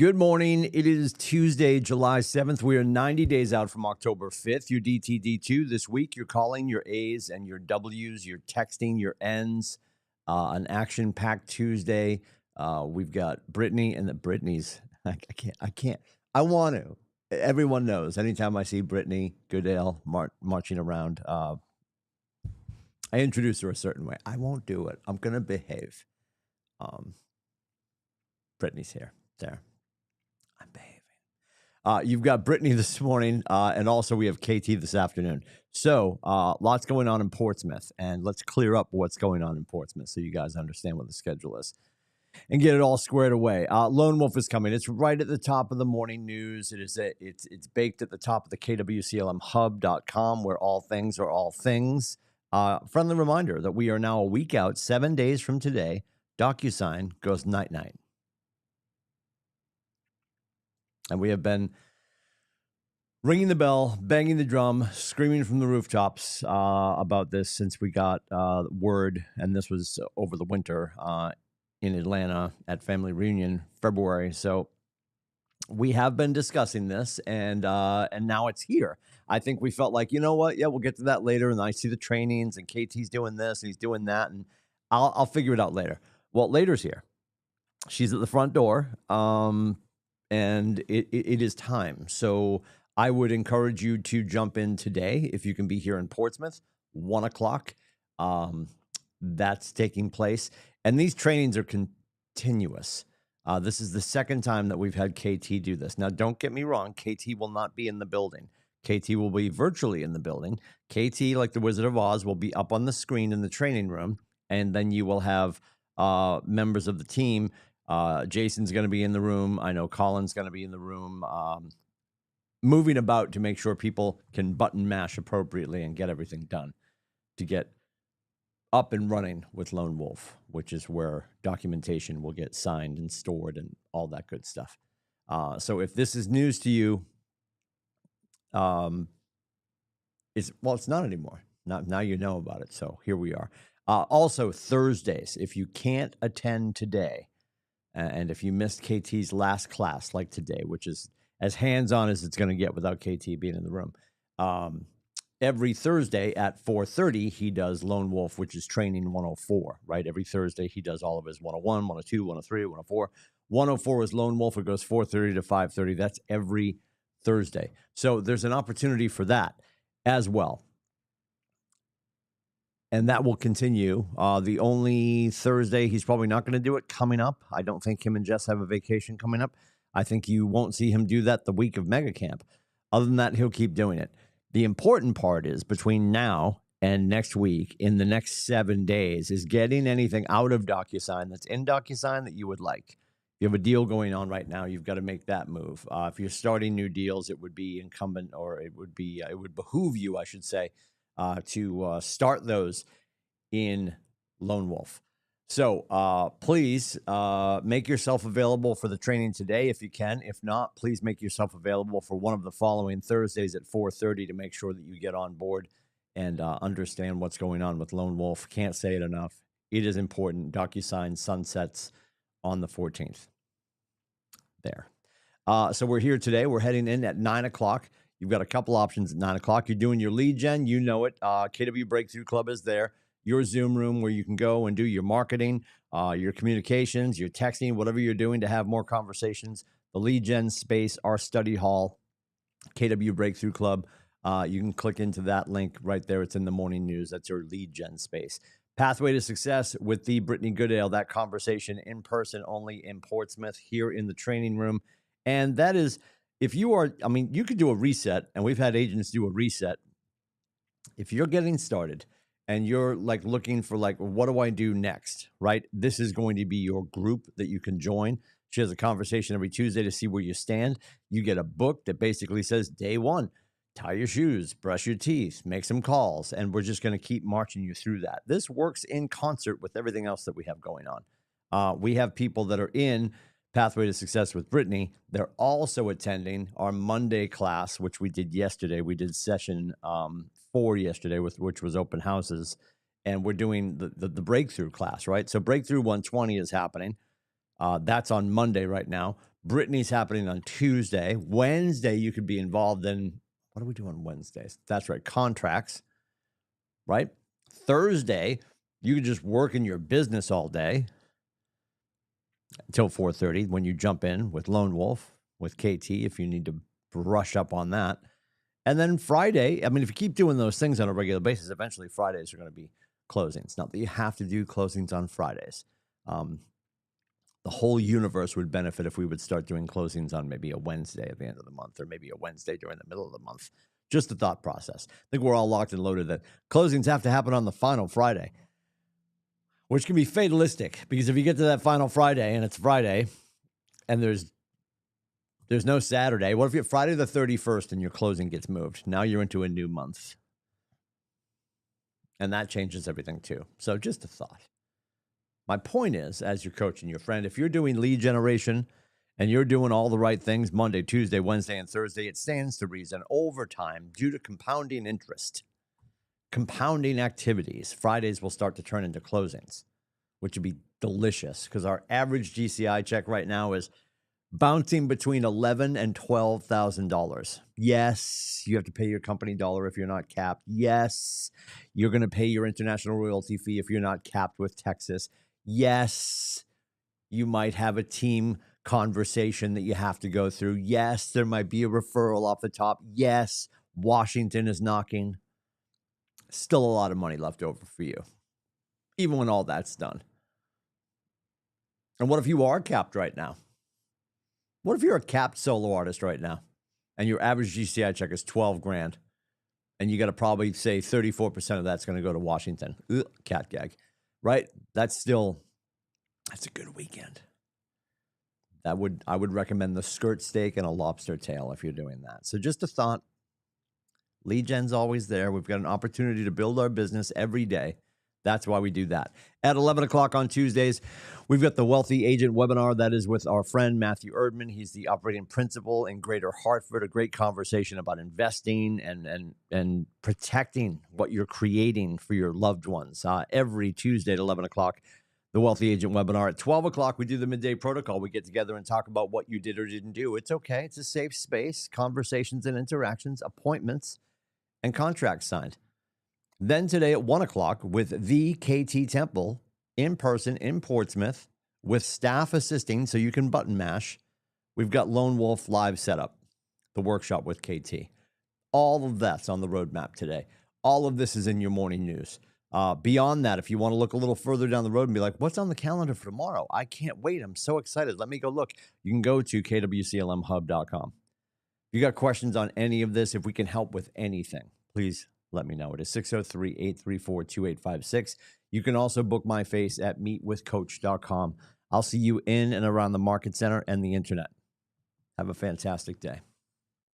Good morning. It is Tuesday, July 7th. We are 90 days out from October 5th. Your DTD2 this week. You're calling your A's and your W's. You're texting your N's. An action-packed Tuesday. We've got Brittany and the Brittany's. I can't. I want to. Everyone knows. Anytime I see Brittany Goodale marching around, I introduce her a certain way. I won't do it. I'm going to behave. Brittany's here. There. I'm behaving. You've got Brittany this morning, and also we have KT this afternoon. So lots going on in Portsmouth, and let's clear up what's going on in Portsmouth so you guys understand what the schedule is and get it all squared away. Lone Wolf is coming. It's right at the top of the morning news. It's baked at the top of the KWCLMHub.com, where all things are all things. Friendly reminder that we are now a week out, 7 days from today. DocuSign goes night-night. And we have been ringing the bell, banging the drum, screaming from the rooftops about this since we got word, and this was over the winter in Atlanta at Family Reunion, February. So we have been discussing this, and now it's here. I think we felt like, you know what? Yeah, we'll get to that later, and I see the trainings, and KT's doing this, and he's doing that, and I'll figure it out later. Well, later's here. She's at the front door. And it is time. So I would encourage you to jump in today if you can be here in Portsmouth, 1 o'clock. That's taking place. And these trainings are continuous. This is the second time that we've had KT do this. Now, don't get me wrong. KT will not be in the building. KT will be virtually in the building. KT, like the Wizard of Oz, will be up on the screen in the training room. And then you will have members of the team. Jason's going to be in the room. I know Colin's going to be in the room, moving about to make sure people can button mash appropriately and get everything done to get up and running with Lone Wolf, which is where documentation will get signed and stored and all that good stuff. So if this is news to you, it's not anymore. Now you know about it. So here we are. Also Thursdays, if you can't attend today, and if you missed KT's last class, like today, which is as hands-on as it's going to get without KT being in the room, every Thursday at 4:30, he does Lone Wolf, which is training 104, right? Every Thursday, he does all of his 101, 102, 103, 104. 104 is Lone Wolf. It goes 4:30 to 5:30. That's every Thursday. So there's an opportunity for that as well. And that will continue. The only Thursday he's probably not going to do it coming up. I don't think him and Jess have a vacation coming up. I think you won't see him do that the week of Mega Camp. Other than that, he'll keep doing it. The important part is between now and next week, in the next 7 days, is getting anything out of DocuSign that's in DocuSign that you would like. If you have a deal going on right now, you've got to make that move. If you're starting new deals, it would be incumbent, or it would behoove you, I should say, to start those in Lone Wolf. So please make yourself available for the training today if you can. If not, please make yourself available for one of the following Thursdays at 4:30 to make sure that you get on board and understand what's going on with Lone Wolf. Can't say it enough. It is important. DocuSign sunsets on the 14th. There. So we're here today. We're heading in at 9 o'clock. You've got a couple options at 9 o'clock. You're doing your lead gen. You know it. KW Breakthrough Club is there. Your Zoom room where you can go and do your marketing, your communications, your texting, whatever you're doing to have more conversations. The lead gen space, our study hall, KW Breakthrough Club. You can click into that link right there. It's in the morning news. That's your lead gen space. Pathway to Success with the Brittany Goodale. That conversation in person only in Portsmouth here in the training room. And that is, if you are, you could do a reset, and we've had agents do a reset. If you're getting started and you're like looking for like, what do I do next, right? This is going to be your group that you can join. She has a conversation every Tuesday to see where you stand. You get a book that basically says day one, tie your shoes, brush your teeth, make some calls, and we're just going to keep marching you through that. This works in concert with everything else that we have going on. We have people that are in Pathway to Success with Brittany. They're also attending our Monday class, which we did yesterday. We did session 4 yesterday, which was open houses, and we're doing the breakthrough class, right? So Breakthrough 120 is happening. That's on Monday right now. Brittany's happening on Tuesday. Wednesday, you could be involved in, what do we do on Wednesdays? That's right, contracts, right? Thursday, you could just work in your business all day until 4:30 when you jump in with Lone Wolf, with KT, if you need to brush up on that. And then Friday, I mean, if you keep doing those things on a regular basis, eventually Fridays are going to be closings. Not that you have to do closings on Fridays. The whole universe would benefit if we would start doing closings on maybe a Wednesday at the end of the month, or maybe a Wednesday during the middle of the month. Just a thought process. I think we're all locked and loaded that closings have to happen on the final Friday, which can be fatalistic, because if you get to that final Friday and it's Friday and there's no Saturday, what if you're Friday the 31st and your closing gets moved? Now you're into a new month. And that changes everything too. So just a thought. My point is, as your coach and your friend, if you're doing lead generation and you're doing all the right things Monday, Tuesday, Wednesday, and Thursday, it stands to reason over time, due to compounding interest, compounding activities, Fridays will start to turn into closings, which would be delicious, because our average GCI check right now is bouncing between $11,000 and $12,000. Yes, you have to pay your company dollar if you're not capped. Yes, you're going to pay your international royalty fee if you're not capped with Texas. Yes, you might have a team conversation that you have to go through. Yes, there might be a referral off the top. Yes, Washington is knocking. Still a lot of money left over for you, even when all that's done. And what if you are capped right now? What if you're a capped solo artist right now and your average GCI check is 12 grand and you got to probably say 34% of that's going to go to Washington? Ugh, cat gag, right? That's a good weekend. I would recommend the skirt steak and a lobster tail if you're doing that. So just a thought. Lead gen's always there. We've got an opportunity to build our business every day. That's why we do that. At 11 o'clock on Tuesdays, we've got the Wealthy Agent webinar. That is with our friend Matthew Erdman. He's the operating principal in Greater Hartford. A great conversation about investing and protecting what you're creating for your loved ones. Every Tuesday at 11 o'clock, the Wealthy Agent webinar. At 12 o'clock, we do the Midday Protocol. We get together and talk about what you did or didn't do. It's okay. It's a safe space. Conversations and interactions, appointments, and contracts signed. Then today at 1 o'clock with the KT Temple in person in Portsmouth with staff assisting so you can button mash. We've got Lone Wolf live setup, the workshop with KT. All of that's on the roadmap today. All of this is in your morning news. Beyond that, if you want to look a little further down the road and be like, what's on the calendar for tomorrow? I can't wait. I'm so excited. Let me go look. You can go to kwclmhub.com. If you got questions on any of this, if we can help with anything, please let me know. It is 603-834-2856. You can also book my face at meetwithcoach.com. I'll see you in and around the Market Center and the internet. Have a fantastic day.